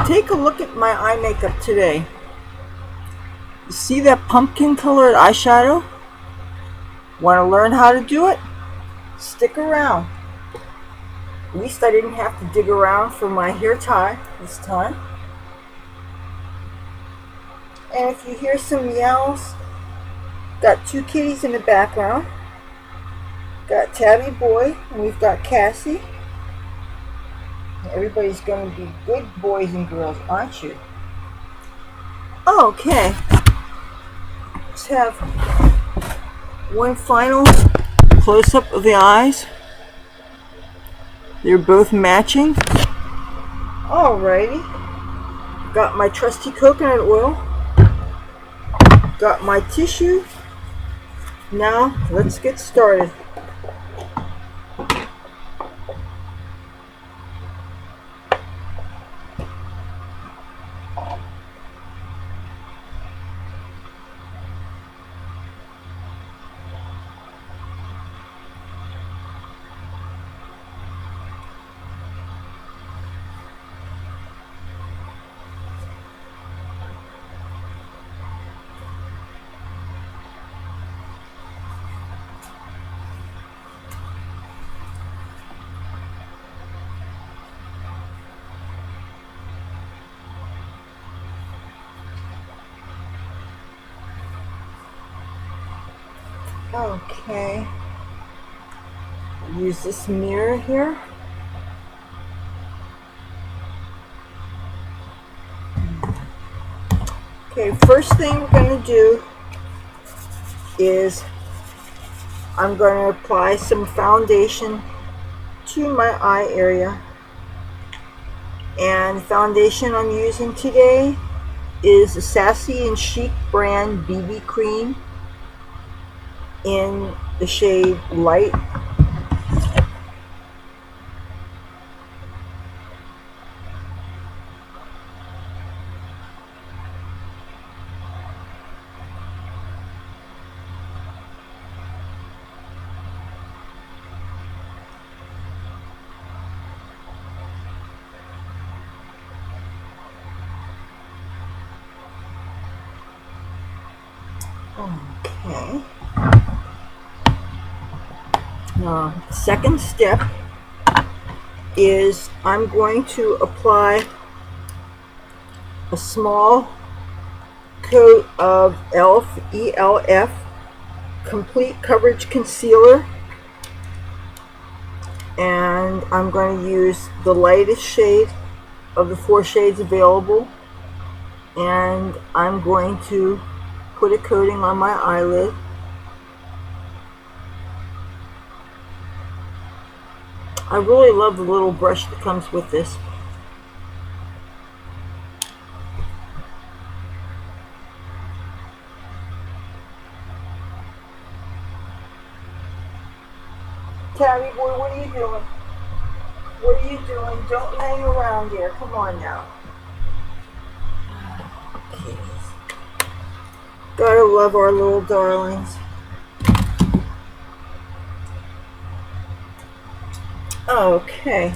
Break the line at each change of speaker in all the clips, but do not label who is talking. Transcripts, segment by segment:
Take a look at my eye makeup today. You see that pumpkin colored eyeshadow? Want to learn how to do it? Stick around. At least I didn't have to dig around for my hair tie this time. And if you hear some meows, got two kitties in the background. Got Tabby Boy, and we've got Cassie. Everybody's going to be good boys and girls, aren't you? Okay. Let's have one final close-up of the eyes. They're both matching. Alrighty. Got my trusty coconut oil. Got my tissue. Now, let's get started. Okay, use this mirror here. Okay, first thing we're going to do is I'm going to apply some foundation to my eye area. And the foundation I'm using today is the Sassy and Chic brand BB cream in the shade Light. Okay. Second step is I'm going to apply a small coat of ELF Complete Coverage Concealer, and I'm going to use the lightest shade of the 4 shades available, and I'm going to put a coating on my eyelid. I really love the little brush that comes with this. Tabby boy, what are you doing? What are you doing? Don't hang around here. Come on now. Okay. Gotta love our little darlings. Okay.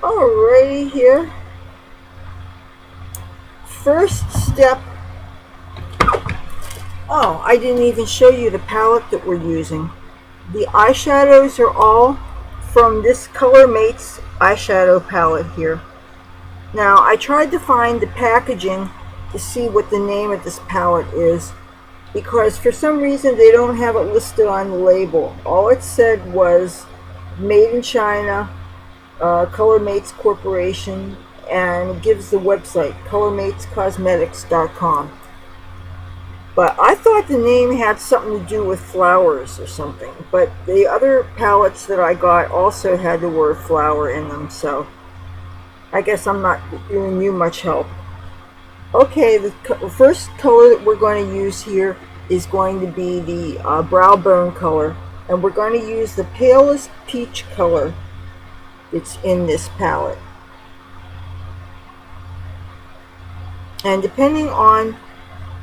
Alrighty here. First step. Oh, I didn't even show you the palette that we're using. The eyeshadows are all from this Colormates eyeshadow palette here. Now, I tried to find the packaging to see what the name of this palette is, because for some reason they don't have it listed on the label. All it said was made in China, Colormates Corporation, and it gives the website colormatescosmetics.com. But I thought the name had something to do with flowers or something, but the other palettes that I got also had the word flower in them, so I guess I'm not giving you much help. Okay, the first color that we're going to use here is going to be the brow bone color, and we're going to use the palest peach color that's in this palette. And depending on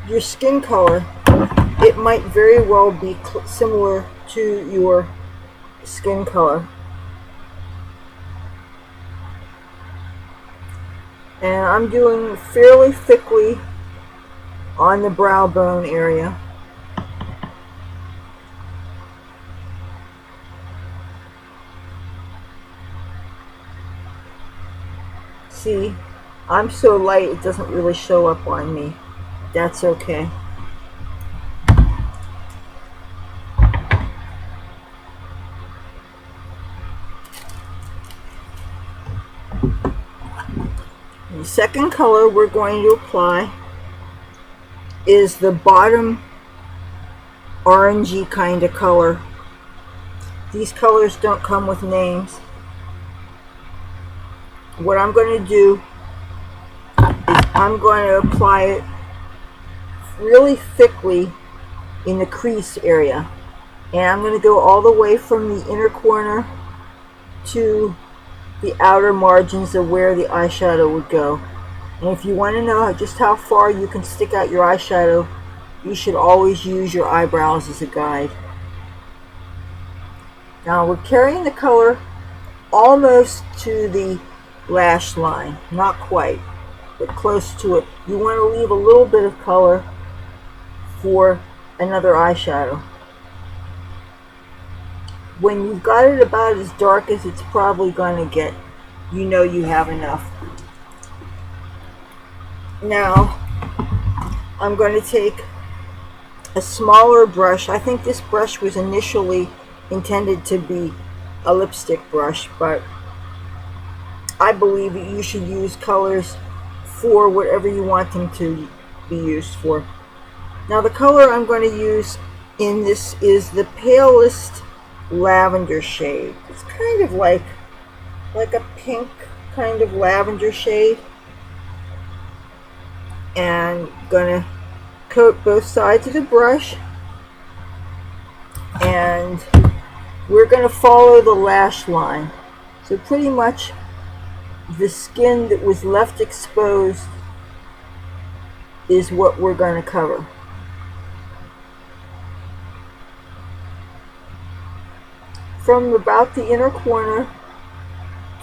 your skin color, it might very well be similar to your skin color. And I'm doing fairly thickly on the brow bone area. See, I'm so light it doesn't really show up on me. That's okay. The second color we're going to apply is the bottom orangey kind of color. These colors don't come with names. What I'm going to do is I'm going to apply it really thickly in the crease area. And I'm going to go all the way from the inner corner to the outer margins of where the eyeshadow would go. And if you want to know just how far you can stick out your eyeshadow, you should always use your eyebrows as a guide. Now we're carrying the color almost to the lash line. Not quite, but close to it. You want to leave a little bit of color for another eyeshadow. When you've got it about as dark as it's probably going to get, you know you have enough. Now, I'm going to take a smaller brush. I think this brush was initially intended to be a lipstick brush, but I believe that you should use colors for whatever you want them to be used for. Now, the color I'm going to use in this is the palest lavender shade. It's kind of like a pink kind of lavender shade, and gonna coat both sides of the brush, and we're gonna follow the lash line. So pretty much the skin that was left exposed is what we're going to cover. From about the inner corner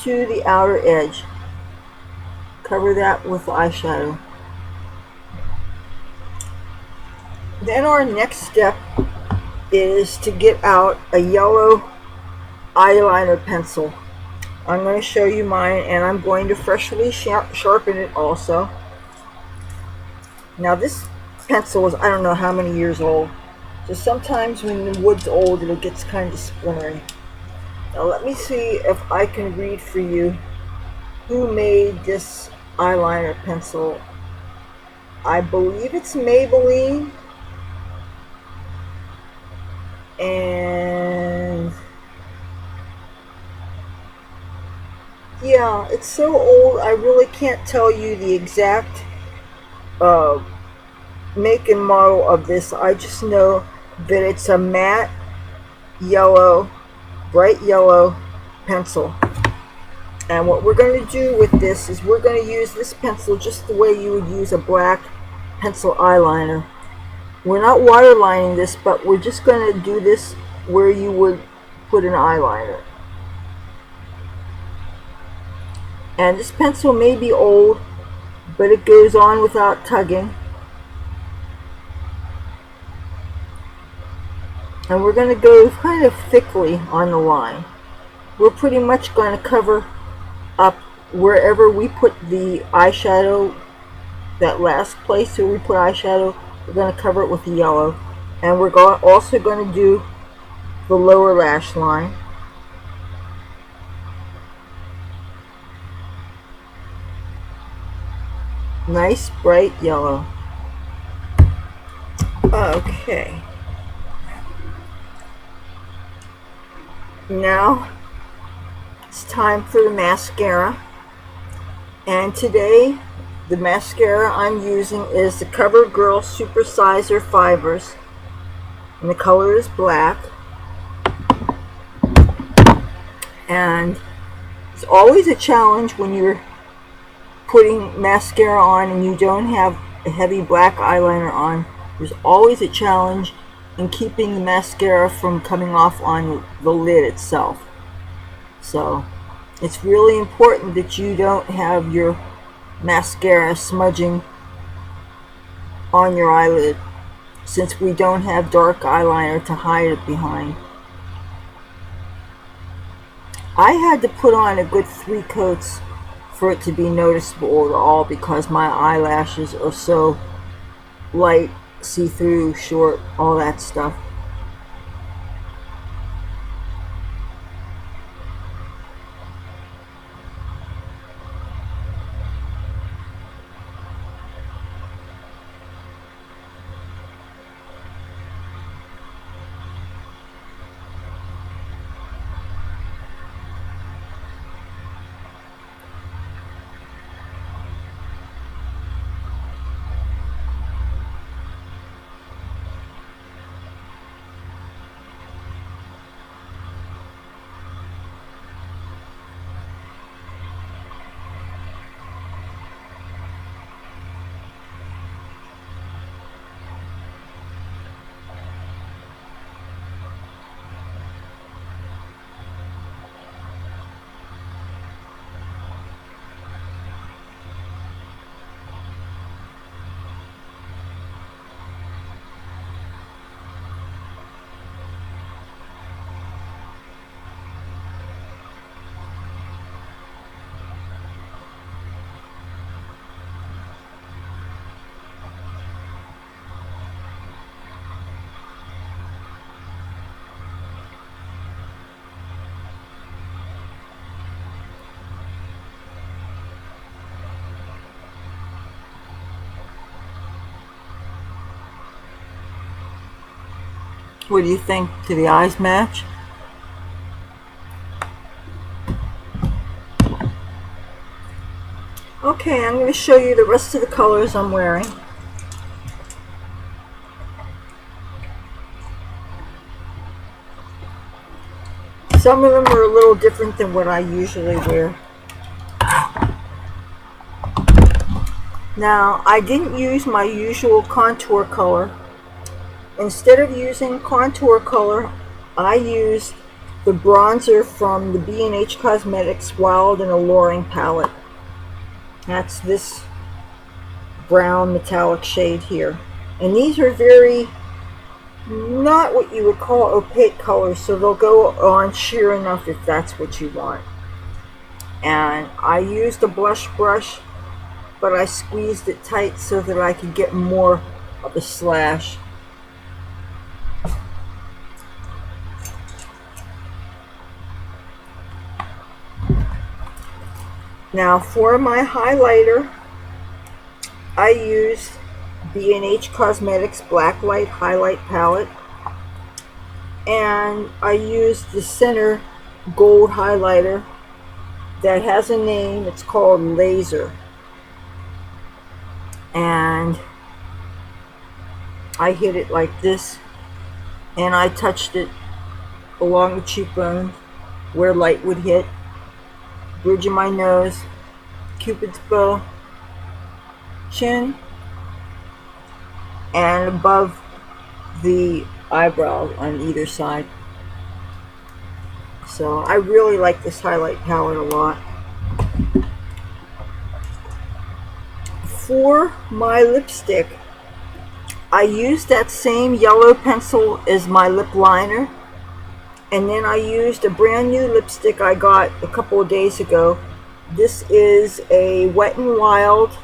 to the outer edge. Cover that with eyeshadow. Then our next step is to get out a yellow eyeliner pencil. I'm going to show you mine, and I'm going to freshly sharpen it also. Now this pencil is, I don't know how many years old, so sometimes when the wood's old it gets kind of splintery. Now let me see if I can read for you who made this eyeliner pencil. I believe it's Maybelline, and yeah, it's so old I really can't tell you the exact make and model of this. I just know that it's a matte yellow, bright yellow pencil. And what we're going to do with this is we're going to use this pencil just the way you would use a black pencil eyeliner. We're not waterlining this, but we're just going to do this where you would put an eyeliner. And this pencil may be old, but it goes on without tugging. And we're going to go kind of thickly on the line. We're pretty much going to cover up wherever we put the eyeshadow, that last place where we put eyeshadow, we're going to cover it with the yellow. And we're also going to do the lower lash line. Nice bright yellow. Okay. Now it's time for the mascara, and today the mascara I'm using is the CoverGirl Super Sizer Fibers, and the color is black. And it's always a challenge when you're putting mascara on and you don't have a heavy black eyeliner on. There's always a challenge in keeping the mascara from coming off on the lid itself. So it's really important that you don't have your mascara smudging on your eyelid, since we don't have dark eyeliner to hide it behind. I had to put on a good 3 coats for it to be noticeable at all, because my eyelashes are so light, see-through, short, all that stuff. What do you think? Do the eyes match? Okay, I'm going to show you the rest of the colors I'm wearing. Some of them are a little different than what I usually wear. Now, I didn't use my usual contour color. Instead of using contour color, I used the bronzer from the BH Cosmetics Wild Alluring palette. That's this brown metallic shade here. And these are very, not what you would call opaque colors, so they'll go on sheer enough if that's what you want. And I used a blush brush, but I squeezed it tight so that I could get more of a slash. Now for my highlighter, I used BH Cosmetics BlackLight highlight palette, and I used the center gold highlighter that has a name. It's called Leathur, and I hit it like this, and I touched it along the cheekbone where light would hit, bridge of my nose, Cupid's bow, chin, and above the eyebrow on either side. So I really like this highlight palette a lot. For my lipstick, I used that same yellow pencil as my lip liner, and then I used a brand new lipstick I got a couple of days ago. This is a Wet n Wild,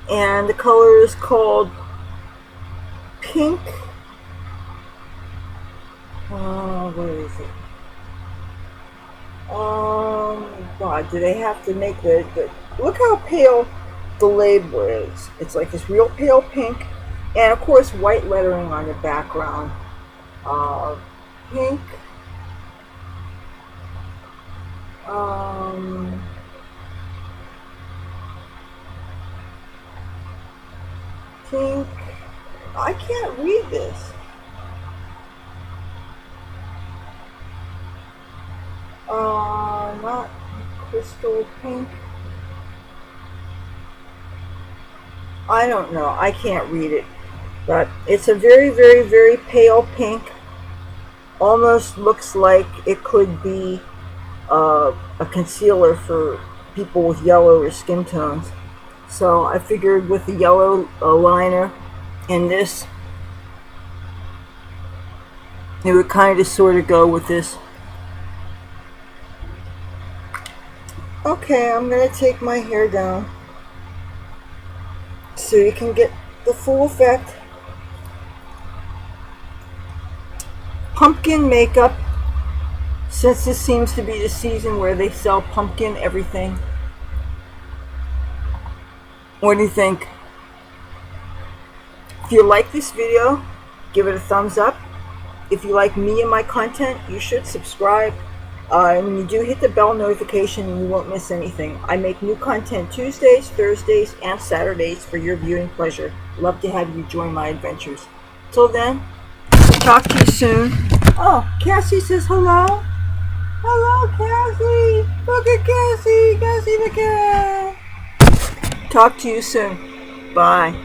and the color is called Pink. What is it? God, do they have to make the look how pale the label is. It's like this real pale pink, and of course white lettering on the background. Pink. Pink. I can't read this. Not crystal pink. I don't know. I can't read it. But it's a very, very, very pale pink. Almost looks like it could be a concealer for people with yellower skin tones. So I figured with the yellow liner and this, it would kind of sort of go with this. Okay, I'm going to take my hair down so you can get the full effect. Pumpkin makeup, since this seems to be the season where they sell pumpkin everything. What do you think? If you like this video, give it a thumbs up. If you like me and my content, you should subscribe. When you do, hit the bell notification and you won't miss anything. I make new content Tuesdays, Thursdays, and Saturdays for your viewing pleasure. Love to have you join my adventures. Till then, talk to you soon. Oh, Cassie says hello. Hello, Cassie. Look at Cassie. Cassie the cat. Talk to you soon. Bye.